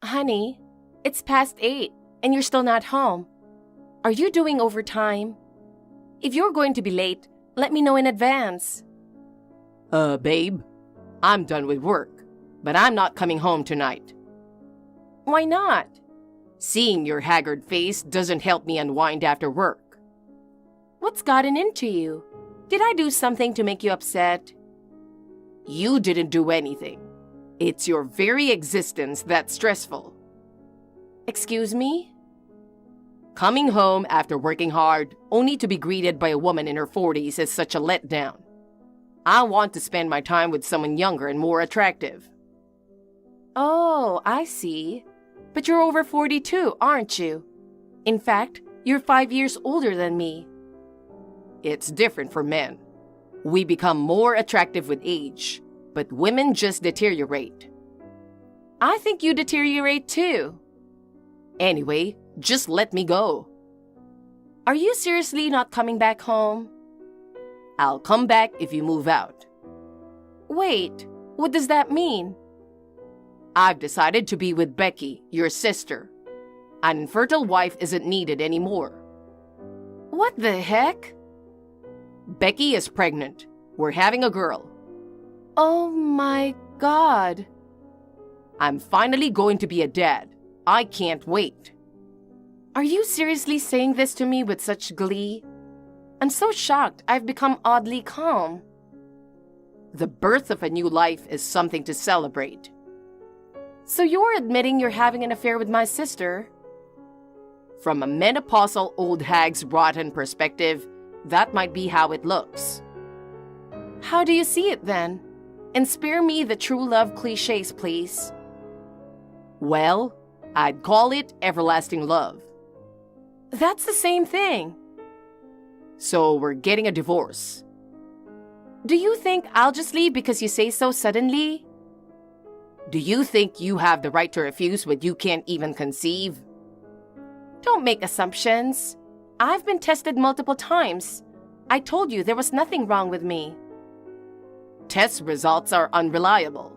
Honey, it's past 8 and you're still not home. Are you doing overtime? If you're going to be late, let me know in advance. Babe, I'm done with work, but I'm not coming home tonight. Why not? Seeing your haggard face doesn't help me unwind after work. What's gotten into you? Did I do something to make you upset? You didn't do anything. It's your very existence that's stressful. Excuse me? Coming home after working hard, only to be greeted by a woman in her 40s is such a letdown. I want to spend my time with someone younger and more attractive. Oh, I see. But you're over 42, aren't you? In fact, you're 5 years older than me. It's different for men. We become more attractive with age, but women just deteriorate. I think you deteriorate too. Anyway, just let me go. Are you seriously not coming back home? I'll come back if you move out. Wait, what does that mean? I've decided to be with Becky, your sister. An infertile wife isn't needed anymore. What the heck? Becky is pregnant. We're having a girl. Oh my God. I'm finally going to be a dad. I can't wait. Are you seriously saying this to me with such glee? I'm so shocked I've become oddly calm. The birth of a new life is something to celebrate. So you're admitting you're having an affair with my sister? From a menopausal old hag's rotten perspective, that might be how it looks. How do you see it then? And spare me the true love cliches, please. Well, I'd call it everlasting love. That's the same thing. So we're getting a divorce. Do you think I'll just leave because you say so suddenly? Do you think you have the right to refuse what you can't even conceive? Don't make assumptions. I've been tested multiple times. I told you there was nothing wrong with me. Test results are unreliable.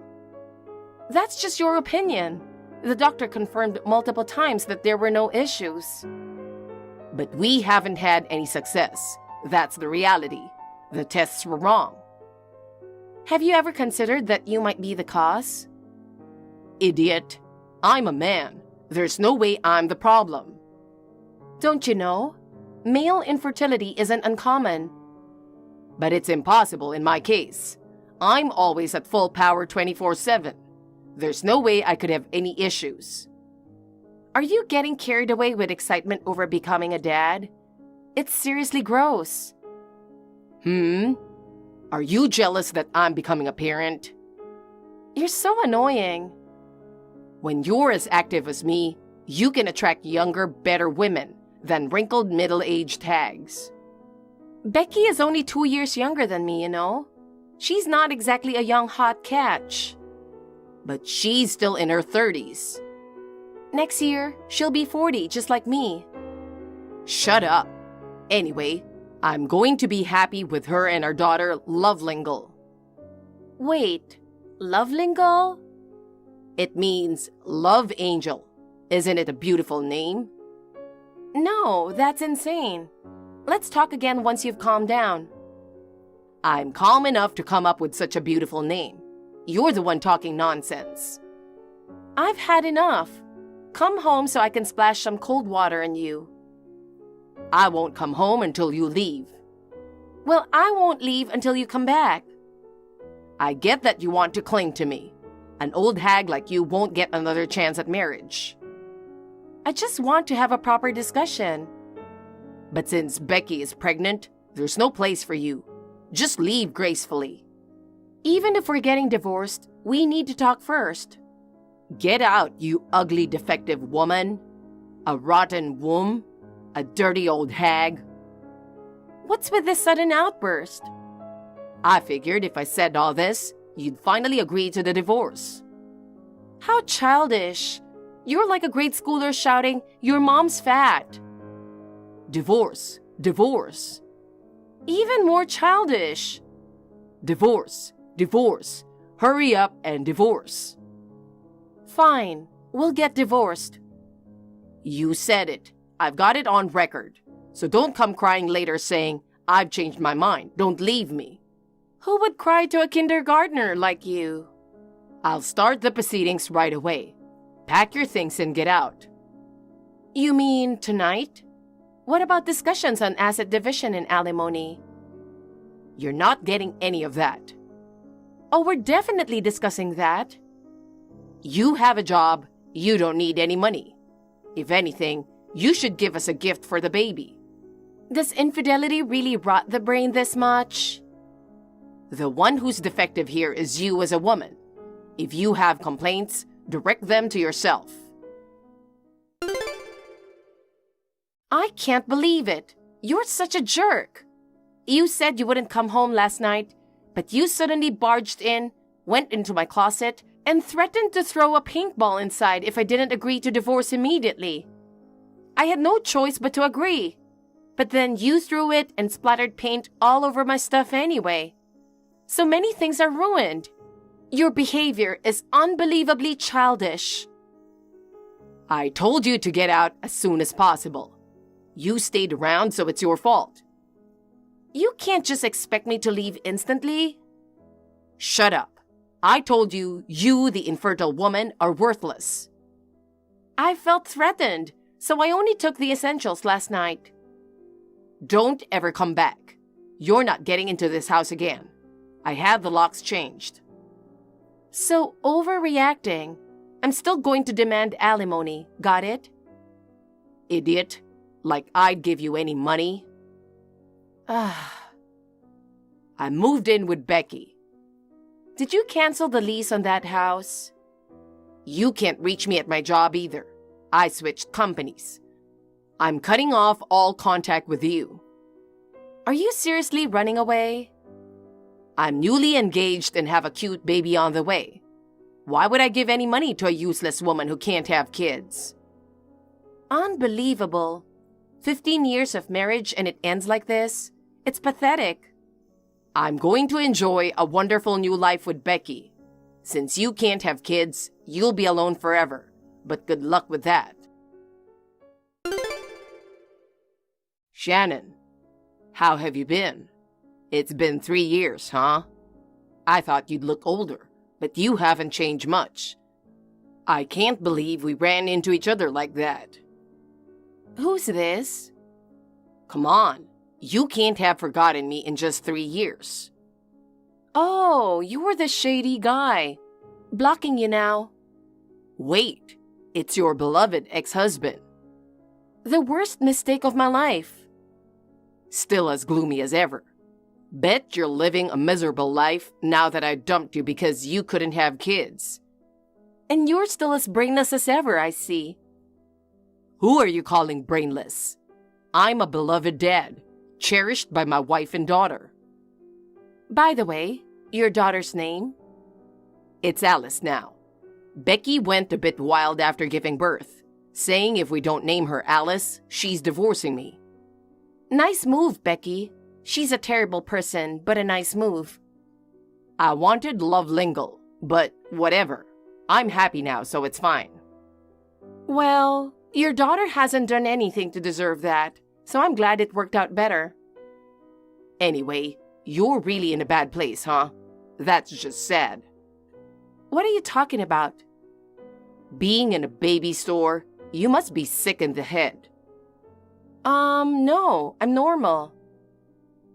That's just your opinion. The doctor confirmed multiple times that there were no issues. But we haven't had any success. That's the reality. The tests were wrong. Have you ever considered that you might be the cause? Idiot. I'm a man. There's no way I'm the problem. Don't you know? Male infertility isn't uncommon. But it's impossible in my case. I'm always at full power 24/7. There's no way I could have any issues. Are you getting carried away with excitement over becoming a dad? It's seriously gross. Are you jealous that I'm becoming a parent? You're so annoying. When you're as active as me, you can attract younger, better women than wrinkled middle-aged hags. Becky is only 2 years younger than me, you know. She's not exactly a young hot catch. But she's still in her 30s. Next year, she'll be 40, just like me. Shut up. Anyway, I'm going to be happy with her and our daughter, Lovelingle. Wait, Lovelingle? It means love angel. Isn't it a beautiful name? No, that's insane. Let's talk again once you've calmed down. I'm calm enough to come up with such a beautiful name. You're the one talking nonsense. I've had enough. Come home so I can splash some cold water on you. I won't come home until you leave. Well, I won't leave until you come back. I get that you want to cling to me. An old hag like you won't get another chance at marriage. I just want to have a proper discussion. But since Becky is pregnant, there's no place for you. Just leave gracefully. Even if we're getting divorced, we need to talk first. Get out, you ugly defective woman. A rotten womb. A dirty old hag. What's with this sudden outburst? I figured if I said all this, you'd finally agree to the divorce. How childish. You're like a grade schooler shouting, "Your mom's fat." Divorce. Divorce. Even more childish. Divorce. Divorce. Hurry up and divorce. Fine. we'll get divorced. You said it. I've got it on record. So don't come crying later saying, I've changed my mind. Don't leave me. Who would cry to a kindergartner like you? I'll start the proceedings right away. Pack your things and get out. You mean tonight? What about discussions on asset division and alimony? You're not getting any of that. Oh, we're definitely discussing that. You have a job. You don't need any money. If anything, you should give us a gift for the baby. Does infidelity really rot the brain this much? The one who's defective here is you as a woman. If you have complaints, direct them to yourself. I can't believe it. You're such a jerk. You said you wouldn't come home last night, but you suddenly barged in, went into my closet, and threatened to throw a paintball inside if I didn't agree to divorce immediately. I had no choice but to agree. But then you threw it and splattered paint all over my stuff anyway. So many things are ruined. Your behavior is unbelievably childish. I told you to get out as soon as possible. You stayed around, so it's your fault. You can't just expect me to leave instantly. Shut up. I told you, the infertile woman, are worthless. I felt threatened, so I only took the essentials last night. Don't ever come back. You're not getting into this house again. I had the locks changed. So overreacting. I'm still going to demand alimony. Got it? Idiot. Like I'd give you any money. Ah. I moved in with Becky. Did you cancel the lease on that house? You can't reach me at my job either. I switched companies. I'm cutting off all contact with you. Are you seriously running away? I'm newly engaged and have a cute baby on the way. Why would I give any money to a useless woman who can't have kids? Unbelievable. 15 years of marriage and it ends like this? It's pathetic. I'm going to enjoy a wonderful new life with Becky. Since you can't have kids, you'll be alone forever. But good luck with that. Shannon, how have you been? It's been 3 years, huh? I thought you'd look older, but you haven't changed much. I can't believe we ran into each other like that. Who's this? Come on, you can't have forgotten me in just 3 years. Oh, you were the shady guy. Blocking you now. Wait, it's your beloved ex-husband. The worst mistake of my life. Still as gloomy as ever. Bet you're living a miserable life now that I dumped you because you couldn't have kids. And you're still as brainless as ever, I see. Who are you calling brainless? I'm a beloved dad, cherished by my wife and daughter. By the way, your daughter's name? It's Alice now. Becky went a bit wild after giving birth, saying if we don't name her Alice, she's divorcing me. Nice move, Becky. She's a terrible person, but a nice move. I wanted Love Lingle, but whatever. I'm happy now, so it's fine. Well, your daughter hasn't done anything to deserve that, so I'm glad it worked out better. Anyway, you're really in a bad place, huh? That's just sad. What are you talking about? Being in a baby store, you must be sick in the head. No, I'm normal.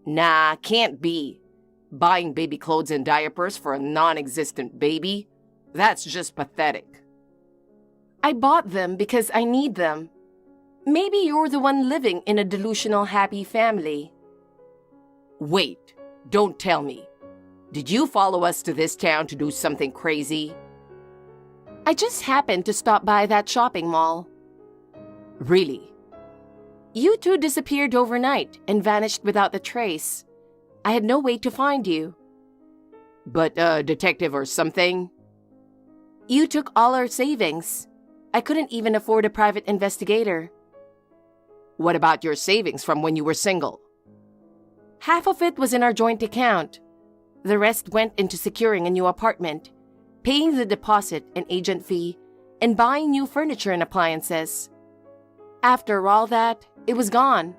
Nah, can't be. Buying baby clothes and diapers for a non-existent baby? That's just pathetic. I bought them because I need them. Maybe you're the one living in a delusional happy family. Wait, don't tell me. Did you follow us to this town to do something crazy? I just happened to stop by that shopping mall. Really? You two disappeared overnight and vanished without a trace. I had no way to find you. But a detective or something? You took all our savings. I couldn't even afford a private investigator. What about your savings from when you were single? Half of it was in our joint account. The rest went into securing a new apartment, paying the deposit and agent fee, and buying new furniture and appliances. After all that, it was gone.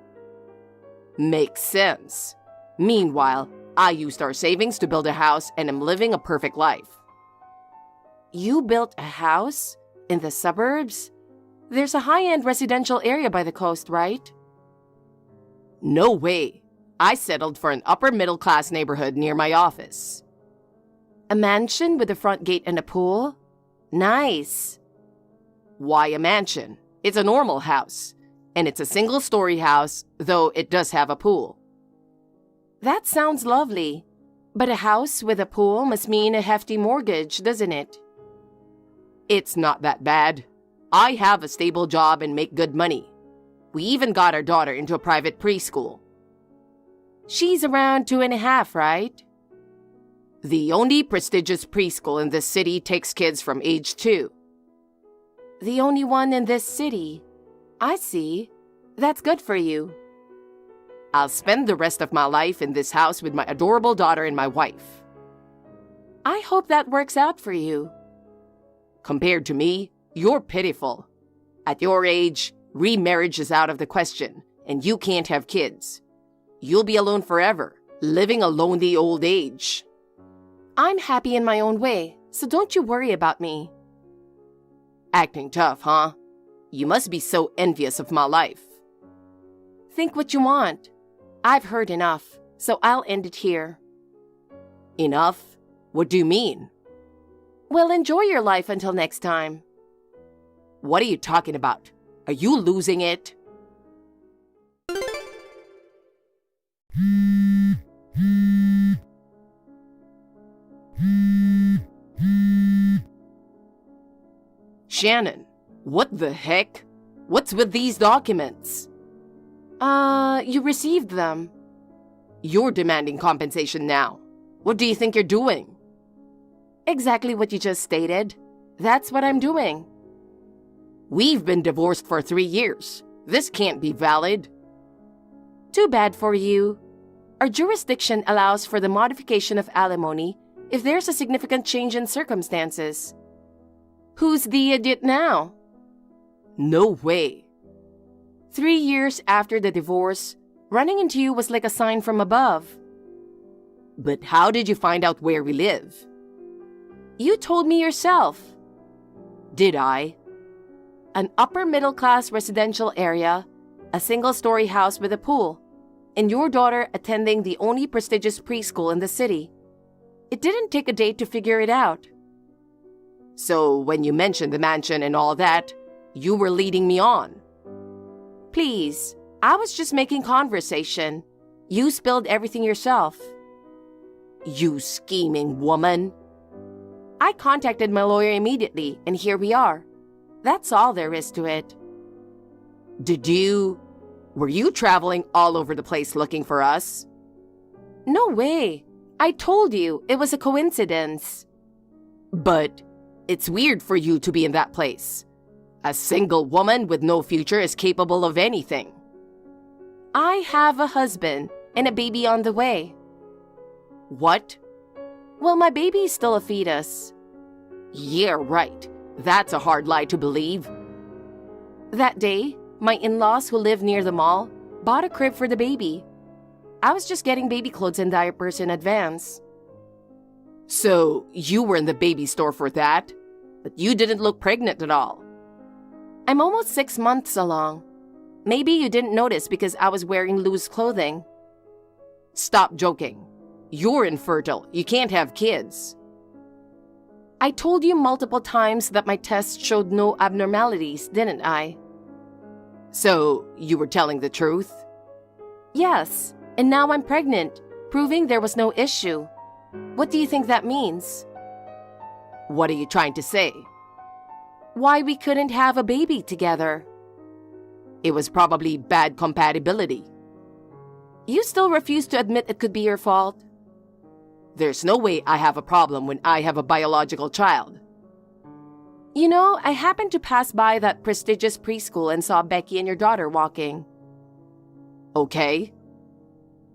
Makes sense. Meanwhile, I used our savings to build a house and am living a perfect life. You built a house? In the suburbs? There's a high-end residential area by the coast, right? No way. I settled for an upper-middle-class neighborhood near my office. A mansion with a front gate and a pool? Nice. Why a mansion? It's a normal house. And it's a single-story house, though it does have a pool. That sounds lovely. But a house with a pool must mean a hefty mortgage, doesn't it? It's not that bad. I have a stable job and make good money. We even got our daughter into a private preschool. She's around 2.5, right? The only prestigious preschool in this city takes kids from age 2. The only one in this city. I see. That's good for you. I'll spend the rest of my life in this house with my adorable daughter and my wife. I hope that works out for you. Compared to me, you're pitiful. At your age, remarriage is out of the question, and you can't have kids. You'll be alone forever, living a lonely old age. I'm happy in my own way, so don't you worry about me. Acting tough, huh? You must be so envious of my life. Think what you want. I've heard enough, so I'll end it here. Enough? What do you mean? Well, enjoy your life until next time. What are you talking about? Are you losing it? Shannon, what the heck? What's with these documents? You received them. You're demanding compensation now. What do you think you're doing? Exactly what you just stated. That's what I'm doing. We've been divorced for 3 years. This can't be valid. Too bad for you. Our jurisdiction allows for the modification of alimony if there's a significant change in circumstances. Who's the idiot now? No way. 3 years after the divorce, running into you was like a sign from above. But how did you find out where we live? You told me yourself. Did I? An upper-middle-class residential area, a single-story house with a pool, and your daughter attending the only prestigious preschool in the city. It didn't take a day to figure it out. So when you mentioned the mansion and all that, you were leading me on. Please, I was just making conversation. You spilled everything yourself. You scheming woman. I contacted my lawyer immediately, and here we are. That's all there is to it. Were you traveling all over the place looking for us? No way. I told you it was a coincidence. But it's weird for you to be in that place. A single woman with no future is capable of anything. I have a husband and a baby on the way. What? Well, my baby is still a fetus. Yeah, right. That's a hard lie to believe. That day, my in-laws who live near the mall bought a crib for the baby. I was just getting baby clothes and diapers in advance. So, you were in the baby store for that? But you didn't look pregnant at all. I'm almost 6 months along. Maybe you didn't notice because I was wearing loose clothing. Stop joking. You're infertile. You can't have kids. I told you multiple times that my tests showed no abnormalities, didn't I? So, you were telling the truth? Yes, and now I'm pregnant, proving there was no issue. What do you think that means? What are you trying to say? Why we couldn't have a baby together. It was probably bad compatibility. You still refuse to admit it could be your fault? There's no way I have a problem when I have a biological child. You know, I happened to pass by that prestigious preschool and saw Becky and your daughter walking. Okay.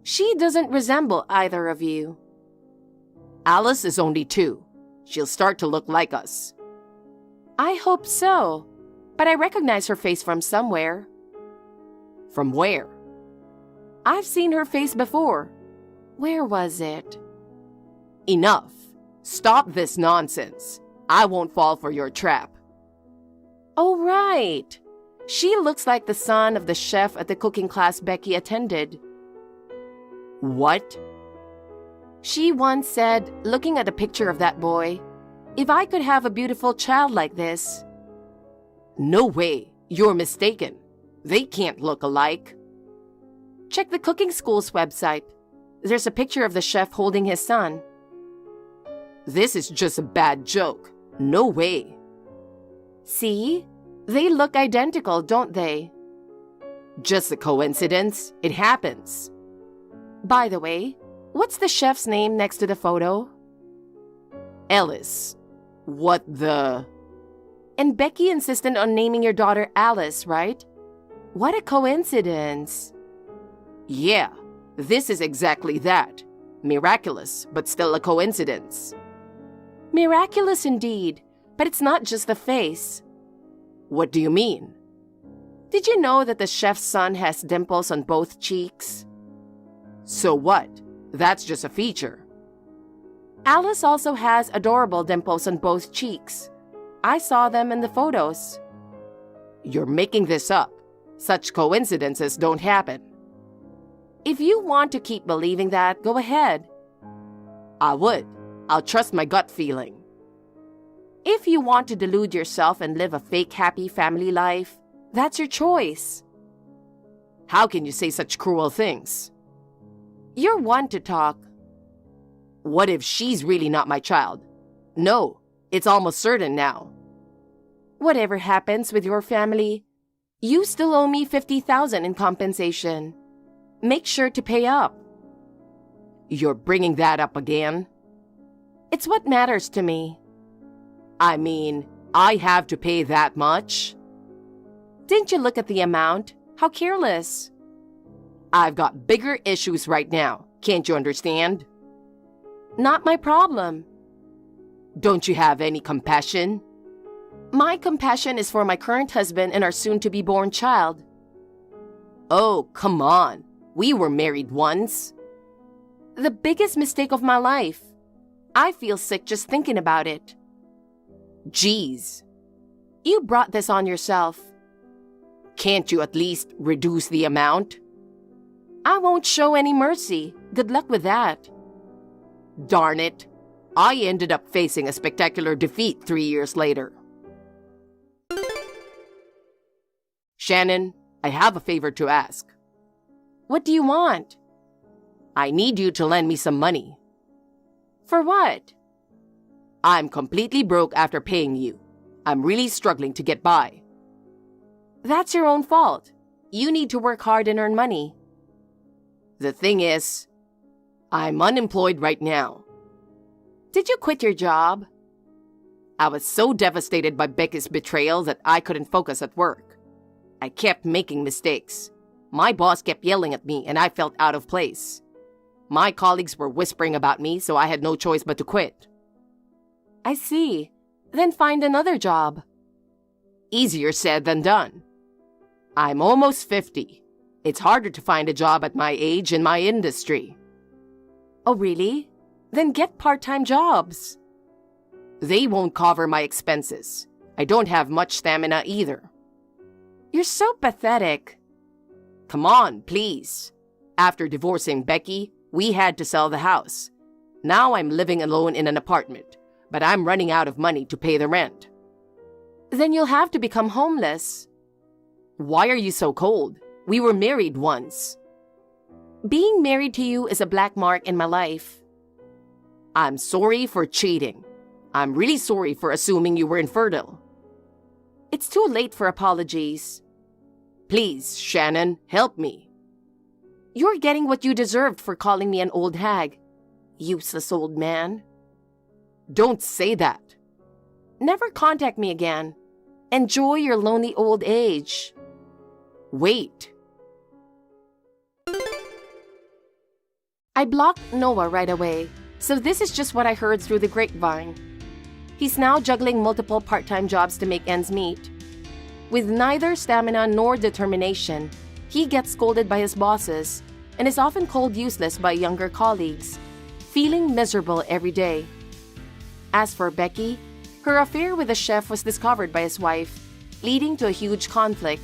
She doesn't resemble either of you. Alice is only 2. She'll start to look like us. I hope so, but I recognize her face from somewhere. From where? I've seen her face before. Where was it? Enough. Stop this nonsense. I won't fall for your trap. Oh, right. She looks like the son of the chef at the cooking class Becky attended. What? She once said, looking at a picture of that boy, "If I could have a beautiful child like this." No way. You're mistaken. They can't look alike. Check the cooking school's website. There's a picture of the chef holding his son. This is just a bad joke. No way. See? They look identical, don't they? Just a coincidence. It happens. By the way, what's the chef's name next to the photo? Ellis. What the... And Becky insisted on naming your daughter Alice, right? What a coincidence. Yeah, this is exactly that. Miraculous, but still a coincidence. Miraculous indeed, but it's not just the face. What do you mean? Did you know that the chef's son has dimples on both cheeks? So what? That's just a feature. Alice also has adorable dimples on both cheeks. I saw them in the photos. You're making this up. Such coincidences don't happen. If you want to keep believing that, go ahead. I would. I'll trust my gut feeling. If you want to delude yourself and live a fake happy family life, that's your choice. How can you say such cruel things? You're one to talk. What if she's really not my child? No, it's almost certain now. Whatever happens with your family, you still owe me $50,000 in compensation. Make sure to pay up. You're bringing that up again? It's what matters to me. I mean, I have to pay that much? Didn't you look at the amount? How careless. I've got bigger issues right now. Can't you understand? Not my problem. Don't you have any compassion? My compassion is for my current husband and our soon-to-be-born child. Oh, come on. We were married once. The biggest mistake of my life. I feel sick just thinking about it. Jeez. You brought this on yourself. Can't you at least reduce the amount? I won't show any mercy. Good luck with that. Darn it. I ended up facing a spectacular defeat 3 years later. Shannon, I have a favor to ask. What do you want? I need you to lend me some money. For what? I'm completely broke after paying you. I'm really struggling to get by. That's your own fault. You need to work hard and earn money. The thing is, I'm unemployed right now. Did you quit your job? I was so devastated by Becky's betrayal that I couldn't focus at work. I kept making mistakes. My boss kept yelling at me and I felt out of place. My colleagues were whispering about me, so I had no choice but to quit. I see. Then find another job. Easier said than done. I'm almost 50. It's harder to find a job at my age in my industry. Oh, really? Then get part-time jobs. They won't cover my expenses. I don't have much stamina either. You're so pathetic. Come on, please. After divorcing Becky, we had to sell the house. Now I'm living alone in an apartment, but I'm running out of money to pay the rent. Then you'll have to become homeless. Why are you so cold? We were married once. Being married to you is a black mark in my life. I'm sorry for cheating. I'm really sorry for assuming you were infertile. It's too late for apologies. Please, Shannon, help me. You're getting what you deserved for calling me an old hag. Useless old man. Don't say that. Never contact me again. Enjoy your lonely old age. Wait. I blocked Noah right away, so this is just what I heard through the grapevine. He's now juggling multiple part-time jobs to make ends meet. With neither stamina nor determination, he gets scolded by his bosses and is often called useless by younger colleagues, feeling miserable every day. As for Becky, her affair with the chef was discovered by his wife, leading to a huge conflict.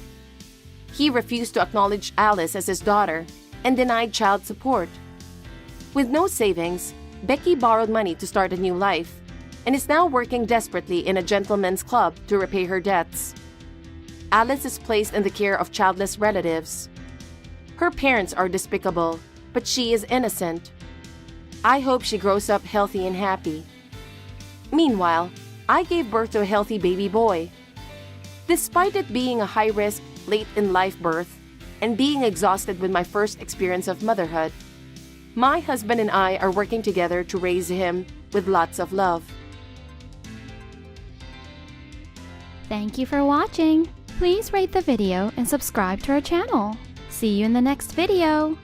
He refused to acknowledge Alice as his daughter and denied child support. With no savings, Becky borrowed money to start a new life and is now working desperately in a gentleman's club to repay her debts. Alice is placed in the care of childless relatives. Her parents are despicable, but she is innocent. I hope she grows up healthy and happy. Meanwhile, I gave birth to a healthy baby boy. Despite it being a high-risk, late-in-life birth and being exhausted with my first experience of motherhood, my husband and I are working together to raise him with lots of love. Thank you for watching. Please rate the video and subscribe to our channel. See you in the next video.